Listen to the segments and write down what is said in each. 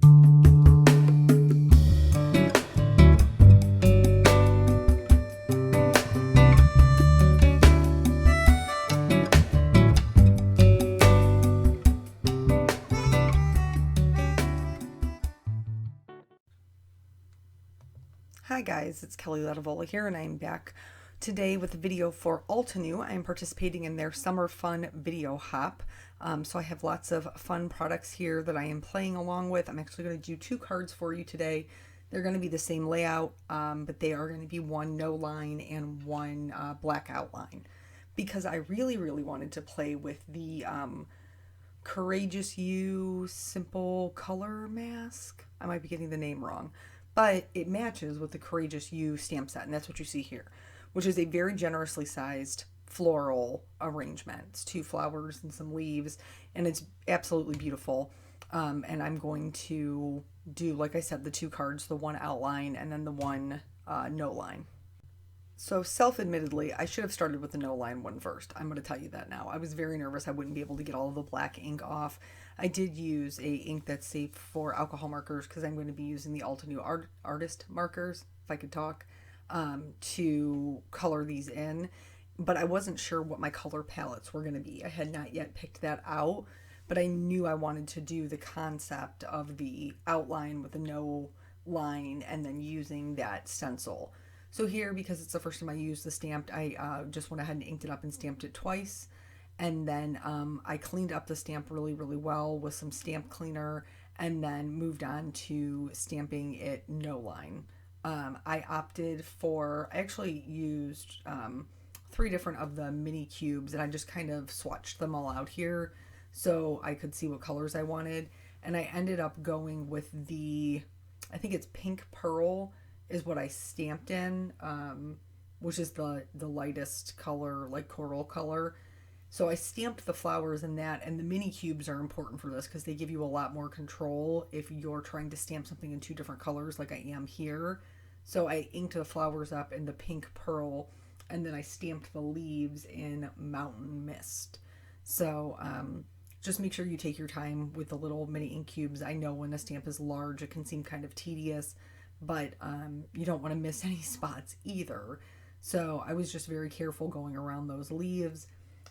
Hi guys, it's Kelly Latavola here, and I'm back today with a video for Altenew. I'm participating in their Summer Fun Video Hop. So I have lots of fun products here that I am playing along with. I'm actually going to do 2 cards for you today. They're going to be the same layout, but they are going to be one no line and one black outline. Because I really wanted to play with the Courageous You Simple Color Mask. I might be getting the name wrong, but it matches with the Courageous You stamp set, and that's what you see here, which is a very generously sized floral arrangement. It's 2 flowers and some leaves, and it's absolutely beautiful. And I'm going to do, like I said, the 2 cards, the one outline and then the one no line. So self-admittedly, I should have started with the no line one first. I'm going to tell you that now. I was very nervous I wouldn't be able to get all of the black ink off. I did use a ink that's safe for alcohol markers because I'm going to be using the Altenew artist markers, if I could talk, to color these in. But I wasn't sure what my color palettes were going to be. I had not yet picked that out, but I knew I wanted to do the concept of the outline with the no line and then using that stencil. So here, because it's the first time I used the stamped, I just went ahead and inked it up and stamped it twice. And then I cleaned up the stamp really well with some stamp cleaner and then moved on to stamping it no line. I actually used 3 different of the mini cubes, and I just kind of swatched them all out here so I could see what colors I wanted. And I ended up going with I think it's Pink Pearl is what I stamped in, which is the lightest color, like coral color. So I stamped the flowers in that, and the mini cubes are important for this because they give you a lot more control if you're trying to stamp something in 2 different colors like I am here. So I inked the flowers up in the Pink Pearl, and then I stamped the leaves in Mountain Mist. So just make sure you take your time with the little mini ink cubes. I know when a stamp is large, it can seem kind of tedious, but you don't want to miss any spots either. So I was just very careful going around those leaves.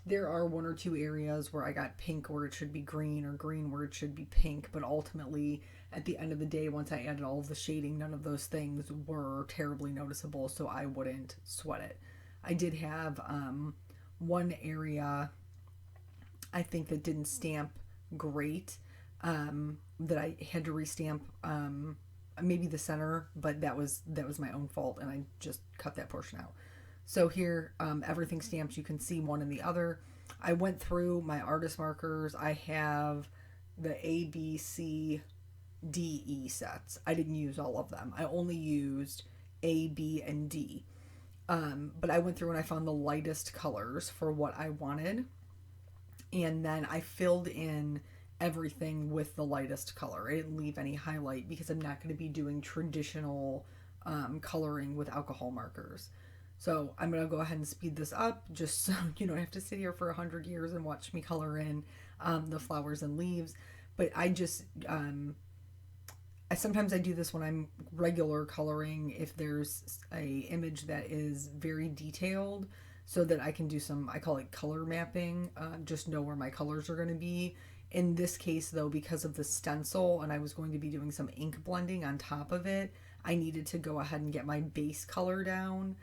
There are 1 or 2 areas where I got pink where it should be green or green where it should be pink, but ultimately at the end of the day, once I added all of the shading, none of those things were terribly noticeable, so I wouldn't sweat it. I did have 1 area I think that didn't stamp great, that I had to restamp, maybe the center, but that was my own fault, and I just cut that portion out. So here, everything stamped. You can see one and the other. I went through my artist markers. I have the A, B, C, D, E sets. I didn't use all of them. I only used A, B, and D. But I went through and I found the lightest colors for what I wanted. And then I filled in everything with the lightest color. I didn't leave any highlight because I'm not going to be doing traditional coloring with alcohol markers. So I'm going to go ahead and speed this up just so you don't have to sit here for 100 years and watch me color in the flowers and leaves. But sometimes I do this when I'm regular coloring if there's a image that is very detailed, so that I can do some, I call it color mapping, just know where my colors are going to be. In this case though, because of the stencil and I was going to be doing some ink blending on top of it, I needed to go ahead and get my base color down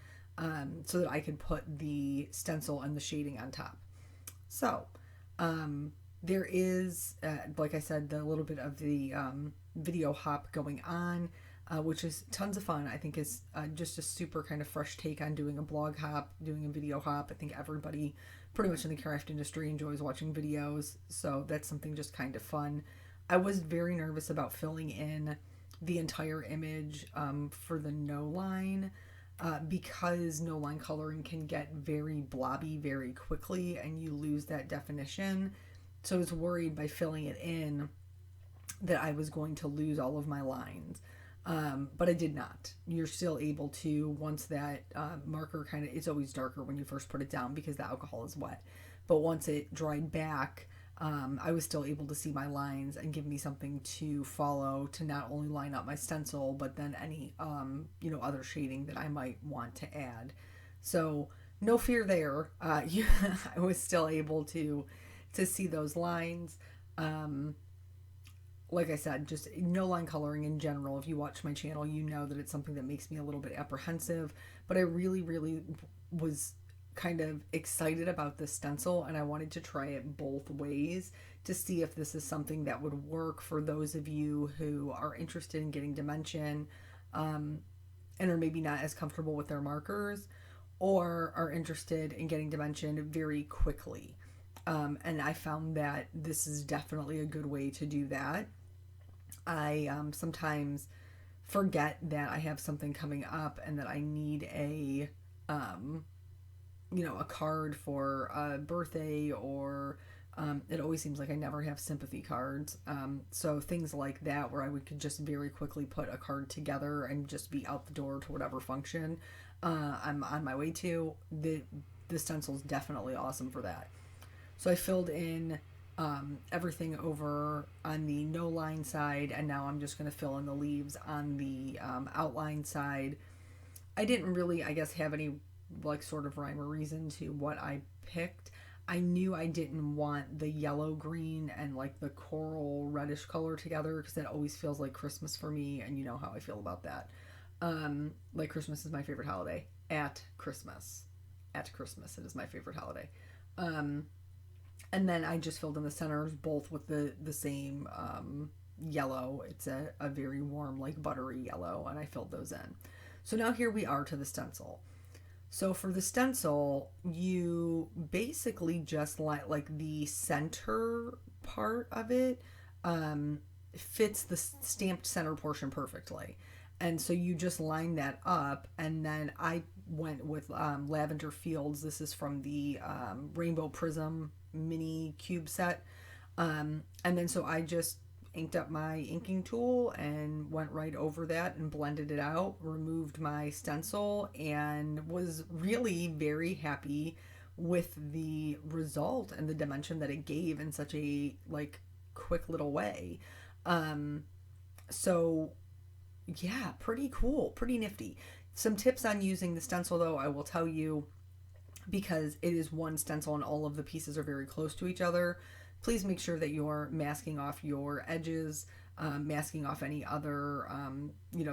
so that I could put the stencil and the shading on top. So there is, like I said, the little bit of the video hop going on, which is tons of fun. I think is just a super kind of fresh take on doing a blog hop, doing a video hop. I think everybody pretty much in the craft industry enjoys watching videos, so that's something just kind of fun. I was very nervous about filling in the entire image for the no line because no line coloring can get very blobby very quickly and you lose that definition. So I was worried by filling it in that I was going to lose all of my lines. But I did not. You're still able to, once that marker it's always darker when you first put it down because the alcohol is wet. But once it dried back, I was still able to see my lines and give me something to follow to not only line up my stencil, but then any, other shading that I might want to add. So no fear there. I was still able to see those lines. Like I said, just no line coloring in general. If you watch my channel, you know that it's something that makes me a little bit apprehensive, but I really, really was kind of excited about this stencil, and I wanted to try it both ways to see if this is something that would work for those of you who are interested in getting dimension, and are maybe not as comfortable with their markers, or are interested in getting dimension very quickly. And I found that this is definitely a good way to do that. I sometimes forget that I have something coming up and that I need a card for a birthday, or it always seems like I never have sympathy cards. So things like that where could just very quickly put a card together and just be out the door to whatever function I'm on my way to. The stencil's definitely awesome for that. So I filled in everything over on the no line side, and now I'm just going to fill in the leaves on the outline side. I didn't really, I guess, have any sort of rhyme or reason to what I picked. I knew I didn't want the yellow green and the coral reddish color together, because that always feels like Christmas for me, and you know how I feel about that. Christmas is my favorite holiday. At Christmas it is my favorite holiday. And then I just filled in the centers both with the same yellow. It's a very warm, buttery yellow, and I filled those in. So now here we are to the stencil. So for the stencil, you basically just the center part of it fits the stamped center portion perfectly. And so you just line that up, and then I went with Lavender Fields. This is from the Rainbow Prism mini cube set. And then so I just inked up my inking tool and went right over that and blended it out, removed my stencil, and was really very happy with the result and the dimension that it gave in such a quick little way. So yeah, pretty cool, pretty nifty. Some tips on using the stencil, though, I will tell you, because it is one stencil and all of the pieces are very close to each other. Please make sure that you're masking off your edges, masking off any other,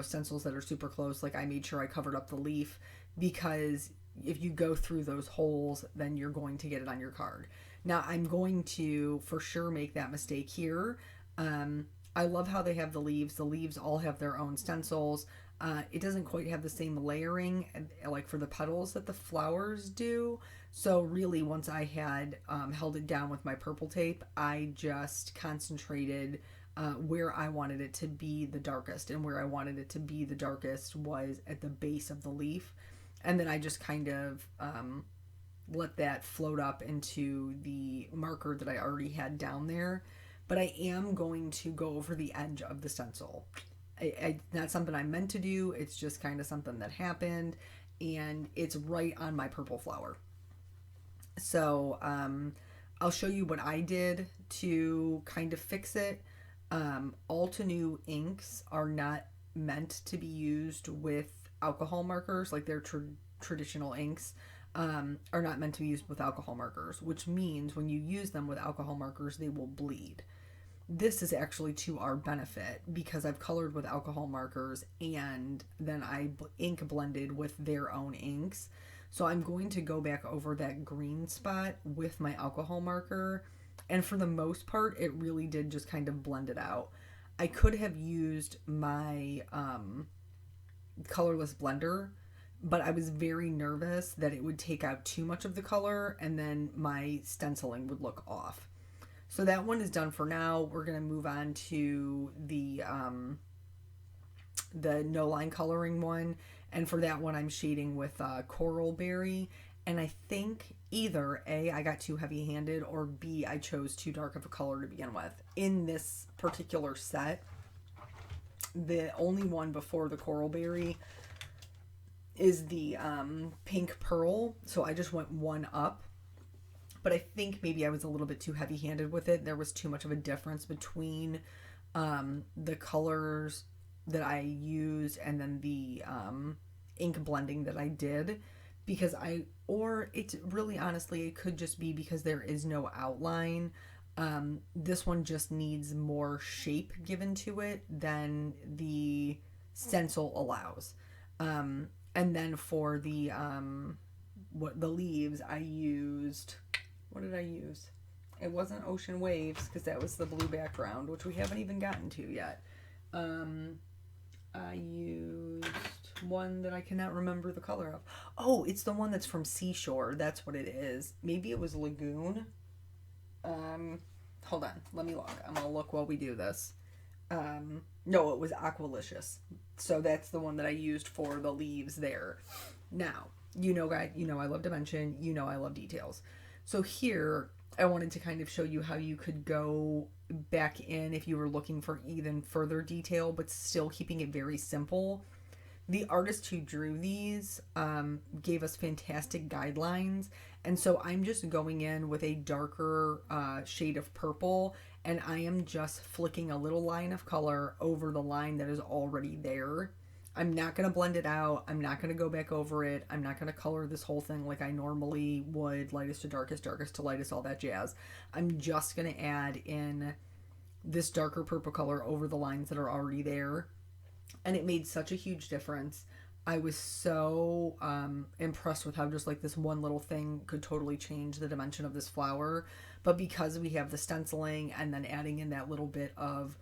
stencils that are super close. I made sure I covered up the leaf, because if you go through those holes, then you're going to get it on your card. Now, I'm going to for sure make that mistake here. I love how they have the leaves. The leaves all have their own stencils. It doesn't quite have the same layering for the petals that the flowers do. So really, once I had held it down with my purple tape, I just concentrated where I wanted it to be the darkest, and where I wanted it to be the darkest was at the base of the leaf. And then I just kind of let that float up into the marker that I already had down there. But I am going to go over the edge of the stencil. It's not something I meant to do. It's just kind of something that happened, and it's right on my purple flower. So I'll show you what I did to kind of fix it. Altenew inks are not meant to be used with alcohol markers, their traditional inks. Are not meant to be used with alcohol markers, which means when you use them with alcohol markers, they will bleed. This is actually to our benefit, because I've colored with alcohol markers and then I ink blended with their own inks. So I'm going to go back over that green spot with my alcohol marker, and for the most part, it really did just kind of blend it out. I could have used my colorless blender, but I was very nervous that it would take out too much of the color and then my stenciling would look off. So that one is done for now. We're going to move on to the no line coloring one. And for that one, I'm shading with Coral Berry. And I think either A, I got too heavy handed, or B, I chose too dark of a color to begin with. In this particular set, the only one before the Coral Berry is the pink pearl. So I just went one up. but I think maybe I was a little bit too heavy-handed with it. There was too much of a difference between the colors that I used and then the ink blending that I did, because or it's really honestly, it could just be because there is no outline. This one just needs more shape given to it than the stencil allows. And then for the the leaves, I used, what did I use? It wasn't Ocean Waves, because that was the blue background, which we haven't even gotten to yet. I used one that I cannot remember the color of. Oh, it's the one that's from Seashore. That's what it is. Maybe it was Lagoon. Hold on. Let me look. I'm going to look while we do this. No, it was Aqualicious. So that's the one that I used for the leaves there. Now, guys, I love dimension. I love details. So here, I wanted to kind of show you how you could go back in if you were looking for even further detail, but still keeping it very simple. The artist who drew these gave us fantastic guidelines, and so I'm just going in with a darker shade of purple, and I am just flicking a little line of color over the line that is already there. I'm not going to blend it out. I'm not going to go back over it. I'm not going to color this whole thing like I normally would, lightest to darkest, darkest to lightest, all that jazz. I'm just going to add in this darker purple color over the lines that are already there. And it made such a huge difference. I was so impressed with how just like this one little thing could totally change the dimension of this flower. But because we have the stenciling and then adding in that little bit of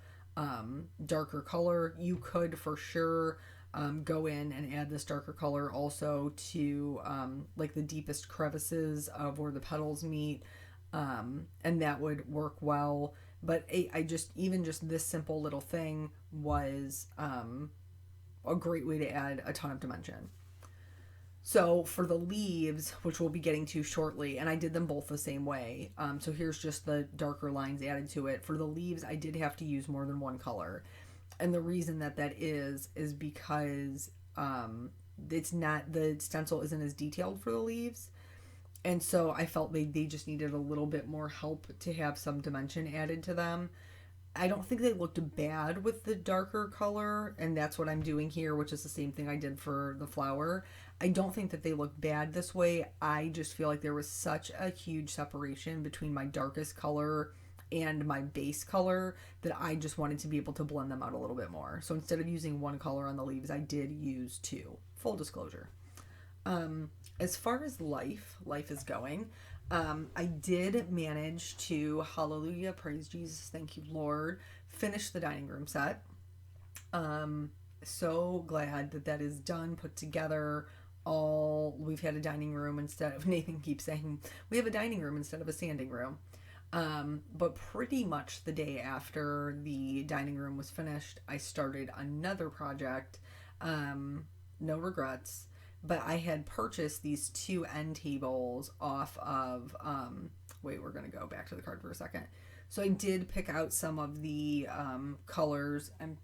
darker color, you could for sure go in and add this darker color also to like the deepest crevices of where the petals meet, and that would work well. But even just this simple little thing was a great way to add a ton of dimension. So for the leaves, which we'll be getting to shortly, and I did them both the same way. So here's just the darker lines added to it. For the leaves, I did have to use more than one color. And the reason that is because it's not, the stencil isn't as detailed for the leaves. And so I felt they just needed a little bit more help to have some dimension added to them. I don't think they looked bad with the darker color, and that's what I'm doing here, which is the same thing I did for the flower. I don't think that they look bad this way. I just feel like there was such a huge separation between my darkest color and my base color that I just wanted to be able to blend them out a little bit more. So instead of using one color on the leaves, I did use two. Full disclosure. As far as life is going, I did manage to, hallelujah, praise Jesus, thank you, Lord, finish the dining room set. So glad that is done, put together. We've had a dining room instead of, Nathan keeps saying, we have a dining room instead of a standing room. But pretty much the day after the dining room was finished, I started another project. No regrets. But I had purchased these two end tables off of, wait, we're going to go back to the card for a second. So I did pick out some of the colors. I'm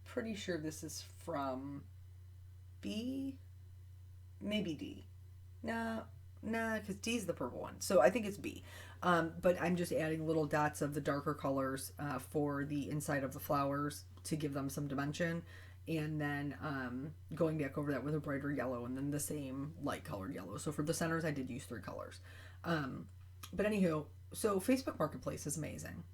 pretty sure this is from B, maybe D. Nah, because D is the purple one. So I think it's B. But I'm just adding little dots of the darker colors for the inside of the flowers to give them some dimension. And then going back over that with a brighter yellow and then the same light colored yellow. So for the centers, I did use 3 colors. But anywho, so Facebook Marketplace is amazing.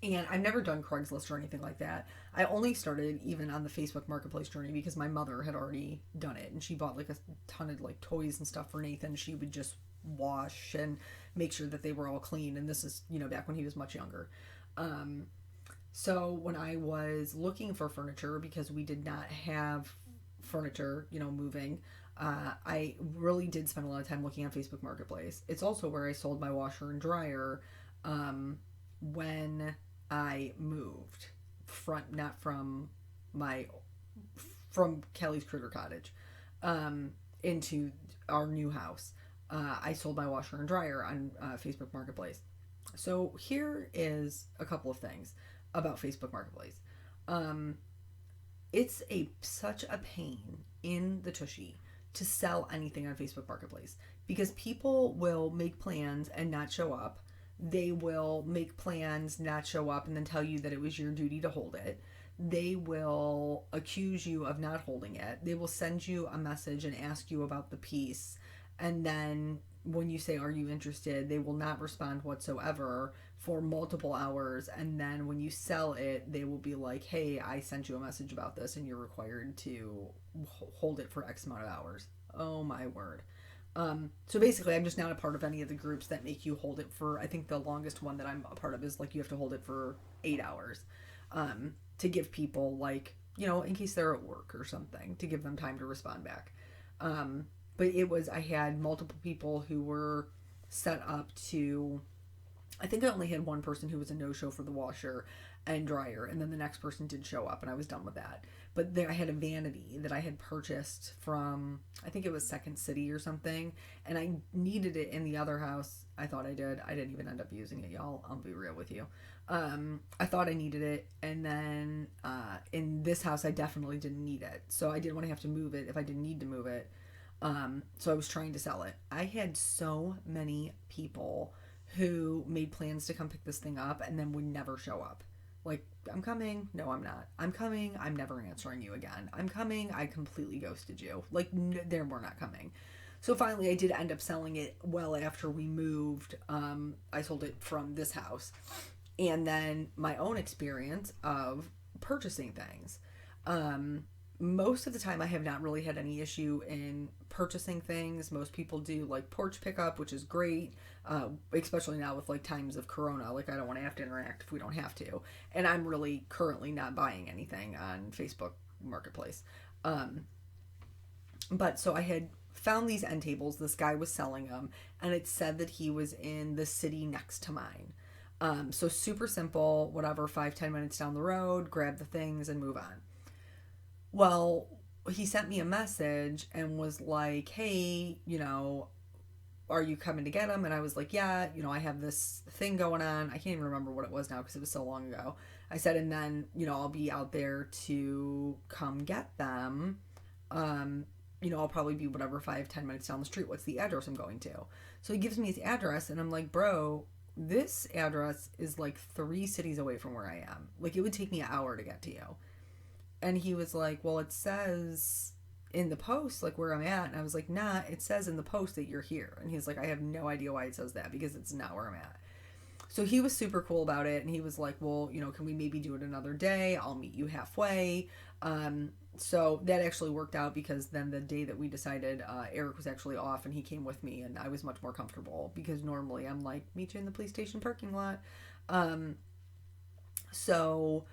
And I've never done Craigslist or anything like that. I only started even on the Facebook Marketplace journey because my mother had already done it. And she bought like a ton of like toys and stuff for Nathan. She would just wash and make sure that they were all clean. And this is, back when he was much younger. So when I was looking for furniture, because we did not have furniture, moving, I really did spend a lot of time looking on Facebook Marketplace. It's also where I sold my washer and dryer when I moved, not from Kelly's Critter Cottage into our new house. I sold my washer and dryer on Facebook Marketplace. So here is a couple of things about Facebook Marketplace. It's such a pain in the tushy to sell anything on Facebook Marketplace, because people will make plans and not show up. They will make plans, not show up, and then tell you that it was your duty to hold it. They will accuse you of not holding it. They will send you a message and ask you about the piece. And then when you say, are you interested, they will not respond whatsoever for multiple hours. And then when you sell it, they will be like, hey, I sent you a message about this and you're required to hold it for X amount of hours. Oh my word. So basically, I'm just not a part of any of the groups that make you hold it for, I think the longest one that I'm a part of is like you have to hold it for 8 hours, to give people, like, you know, in case they're at work or something, to give them time to respond back. But I had multiple people who were set up to, I think I only had one person who was a no-show for the washer and dryer, and then the next person did show up, and I was done with that. But there, I had a vanity that I had purchased from, I think it was Second City or something, and I needed it in the other house. I thought I did. I didn't even end up using it, y'all. I'll be real with you. I thought I needed it, and then in this house, I definitely didn't need it. So I didn't want to have to move it if I didn't need to move it. So I was trying to sell it. I had so many people who made plans to come pick this thing up and then would never show up. Like, I'm coming. No, I'm not. I'm coming. I'm never answering you again. I'm coming. I completely ghosted you. Like, they were not coming. So finally, I did end up selling it well after we moved. I sold it from this house. And then my own experience of purchasing things. Most of the time, I have not really had any issue in purchasing things. Most people do like porch pickup, which is great, especially now with like times of Corona. Like, I don't want to have to interact if we don't have to. And I'm really currently not buying anything on Facebook Marketplace. But so I had found these end tables. This guy was selling them, and it said that he was in the city next to mine. So super simple, whatever, 5-10 minutes down the road, grab the things and move on. Well, he sent me a message and was like, hey, you know, are you coming to get them? And I was like, yeah, you know, I have this thing going on. I can't even remember what it was now because it was so long ago. I said, and then, you know, I'll be out there to come get them. You know, I'll probably be whatever, 5-10 minutes down the street. What's the address I'm going to? So he gives me his address, and I'm like, bro, this address is like 3 cities away from where I am. Like, it would take me an hour to get to you. And he was like, well, it says in the post, like, where I'm at. And I was like, nah, it says in the post that you're here. And he's like, I have no idea why it says that, because it's not where I'm at. So he was super cool about it. And he was like, well, you know, can we maybe do it another day? I'll meet you halfway. So that actually worked out, because then the day that we decided, Eric was actually off and he came with me, and I was much more comfortable, because normally I'm like, meet you in the police station parking lot. So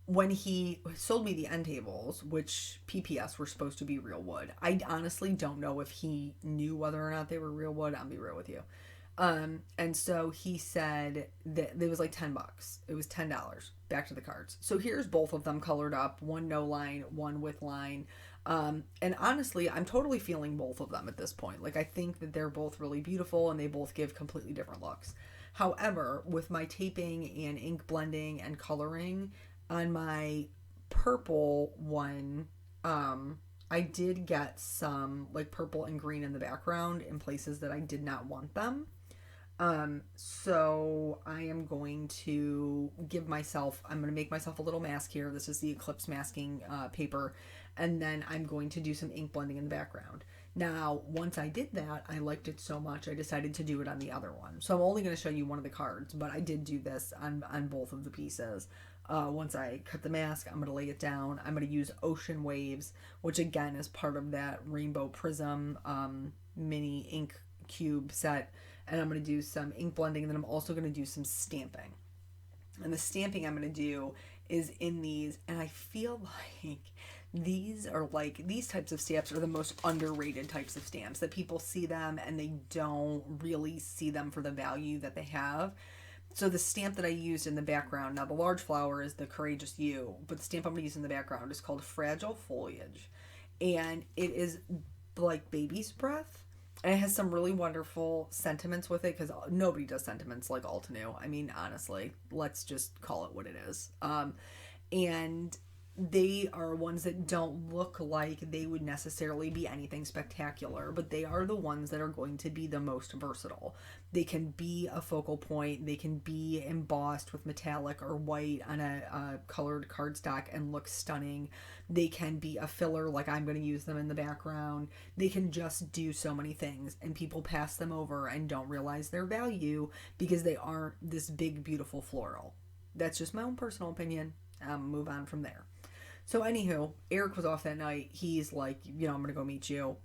when he sold me the end tables, which PPS were supposed to be real wood, I honestly don't know if he knew whether or not they were real wood. I'll be real with you. And so he said that it was like $10. It was $10 back to the cards. So here's both of them colored up, one no line, one with line. And honestly, I'm totally feeling both of them at this point. Like, I think that they're both really beautiful and they both give completely different looks. However, with my taping and ink blending and coloring on my purple one, I did get some like purple and green in the background in places that I did not want them. So I am going to I'm going to make myself a little mask here. This is the Eclipse masking paper. And then I'm going to do some ink blending in the background. Now, once I did that, I liked it so much, I decided to do it on the other one. So I'm only going to show you one of the cards, but I did do this on both of the pieces. Once I cut the mask, I'm going to lay it down. I'm going to use Ocean Waves, which again is part of that Rainbow Prism mini ink cube set. And I'm going to do some ink blending, and then I'm also going to do some stamping. And the stamping I'm going to do is in these, and I feel like these types of stamps are the most underrated types of stamps, that people see them and they don't really see them for the value that they have. So the stamp that I used in the background, now the large flower is the Courageous You, but the stamp I'm going to use in the background is called Fragile Foliage. And it is like baby's breath. And it has some really wonderful sentiments with it, because nobody does sentiments like Altenew. I mean, honestly, let's just call it what it is. And they are ones that don't look like they would necessarily be anything spectacular, but they are the ones that are going to be the most versatile. They can be a focal point, they can be embossed with metallic or white on a colored cardstock and look stunning. They can be a filler, like I'm going to use them in the background. They can just do so many things, and people pass them over and don't realize their value because they aren't this big, beautiful floral. That's just my own personal opinion. Move on from there. So anywho, Eric was off that night. He's like, I'm gonna go meet you.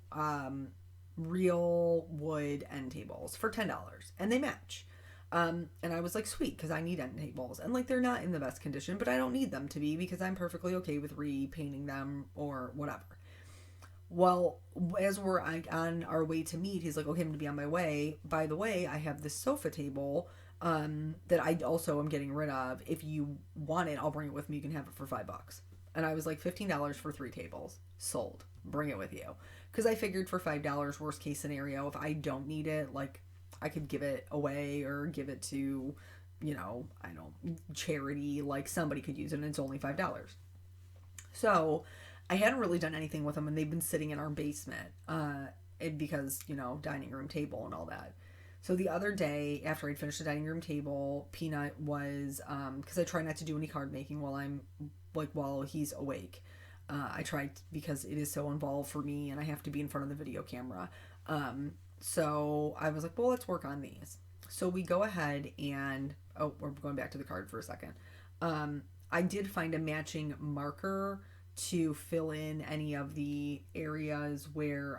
Real wood end tables for $10, and they match. And I was like, sweet, because I need end tables, and like they're not in the best condition, but I don't need them to be because I'm perfectly okay with repainting them or whatever. Well, as we're on our way to meet, he's like, okay, I'm gonna be on my way. By the way, I have this sofa table that I also am getting rid of. If you want it, I'll bring it with me. You can have it for $5. And I was like, $15 for 3 tables. Sold. Bring it with you. Because I figured for $5, worst case scenario, if I don't need it, like, I could give it away or give it to, I don't know, charity. Like, somebody could use it and it's only $5. So, I hadn't really done anything with them, and they've been sitting in our basement because, dining room table and all that. So the other day, after I'd finished the dining room table, Peanut was, because I try not to do any card making while he's awake. I try because it is so involved for me and I have to be in front of the video camera. So I was like, well, let's work on these. So we go ahead and, we're going back to the card for a second. I did find a matching marker to fill in any of the areas where,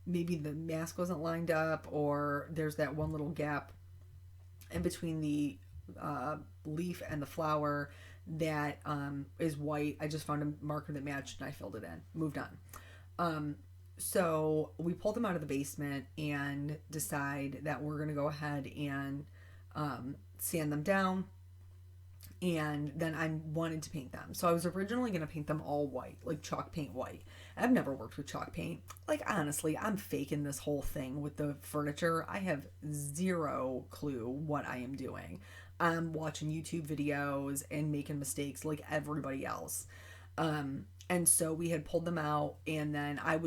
maybe the mask wasn't lined up, or there's that one little gap in between the leaf and the flower that is white. I just found a marker that matched and I filled it in. Moved on. So we pulled them out of the basement and decide that we're going to go ahead and sand them down. And then I wanted to paint them. So I was originally going to paint them all white, like chalk paint white. I've never worked with chalk paint. Like, honestly, I'm faking this whole thing with the furniture. I have zero clue what I am doing. I'm watching YouTube videos and making mistakes like everybody else. And so we had pulled them out, and then I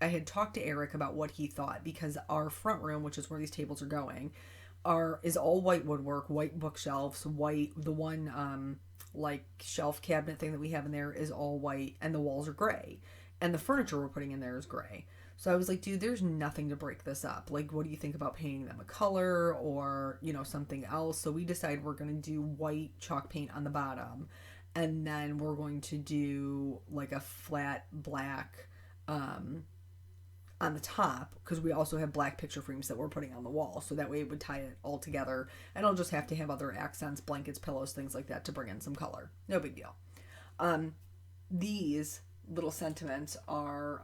had talked to Eric about what he thought, because our front room, which is where these tables are going, is all white woodwork, white bookshelves, white, the one like shelf cabinet thing that we have in there is all white, and the walls are gray, and the furniture we're putting in there is gray. So I was like, dude, there's nothing to break this up. Like, what do you think about painting them a color or, something else? So we decided we're going to do white chalk paint on the bottom, and then we're going to do like a flat black on the top, because we also have black picture frames that we're putting on the wall, so that way it would tie it all together, and I'll just have to have other accents, blankets, pillows, things like that to bring in some color. No big deal. These little sentiments are,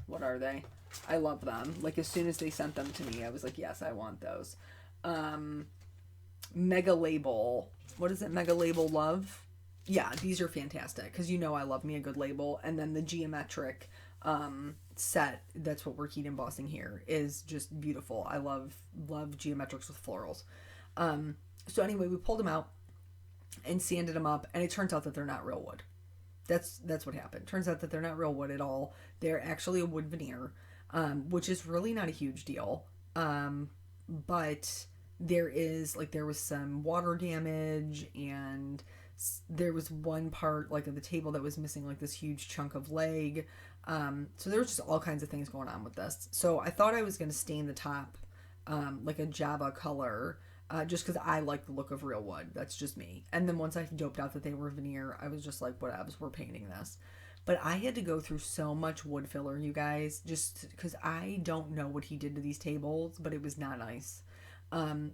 what are they? I love them. Like, as soon as they sent them to me, I was like, yes, I want those. Mega Label. What is it? Mega Label Love? Yeah, these are fantastic, because I love me a good label. And then the geometric set, that's what we're heat embossing here, is just beautiful. I love geometrics with florals. So anyway, we pulled them out and sanded them up, and it turns out that they're not real wood. That's what happened. Turns out that they're not real wood at all. They're actually a wood veneer, which is really not a huge deal. But there was some water damage, and there was one part like of the table that was missing like this huge chunk of leg. So there was just all kinds of things going on with this. So I thought I was going to stain the top like a Java color, just because I like the look of real wood. That's just me. And then once I doped out that they were veneer, I was just like, whatevs, we're painting this. But I had to go through so much wood filler, you guys, just because I don't know what he did to these tables, but it was not nice.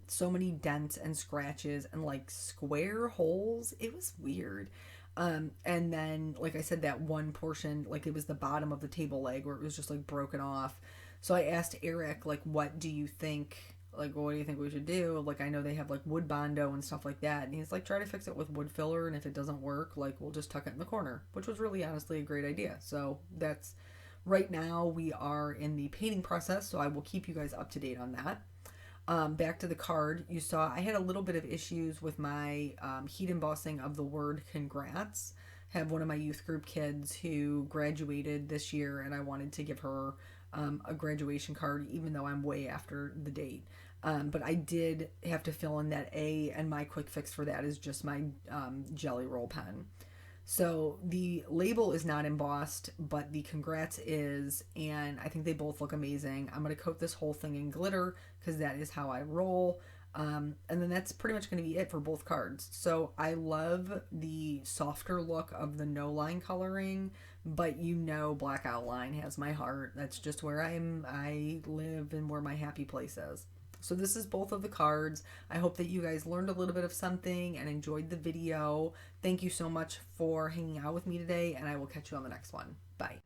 So many dents and scratches and like square holes. It was weird. And then, like I said, that one portion, like it was the bottom of the table leg where it was just like broken off. So I asked Eric, like, what do you think? Like, what do you think we should do? Like, I know they have like wood bondo and stuff like that. And he's like, try to fix it with wood filler. And if it doesn't work, like, we'll just tuck it in the corner, which was really honestly a great idea. So that's, right now we are in the painting process. So I will keep you guys up to date on that. Back to the card, you saw I had a little bit of issues with my heat embossing of the word congrats. Have one of my youth group kids who graduated this year, and I wanted to give her a graduation card, even though I'm way after the date. But I did have to fill in that A, and my quick fix for that is just my Jelly Roll pen. So the label is not embossed, but the congrats is, and I think they both look amazing. I'm going to coat this whole thing in glitter because that is how I roll. And then that's pretty much going to be it for both cards. So I love the softer look of the no line coloring, but you know black outline has my heart. That's just where I live and where my happy place is. So this is both of the cards. I hope that you guys learned a little bit of something and enjoyed the video. Thank you so much for hanging out with me today, and I will catch you on the next one. Bye.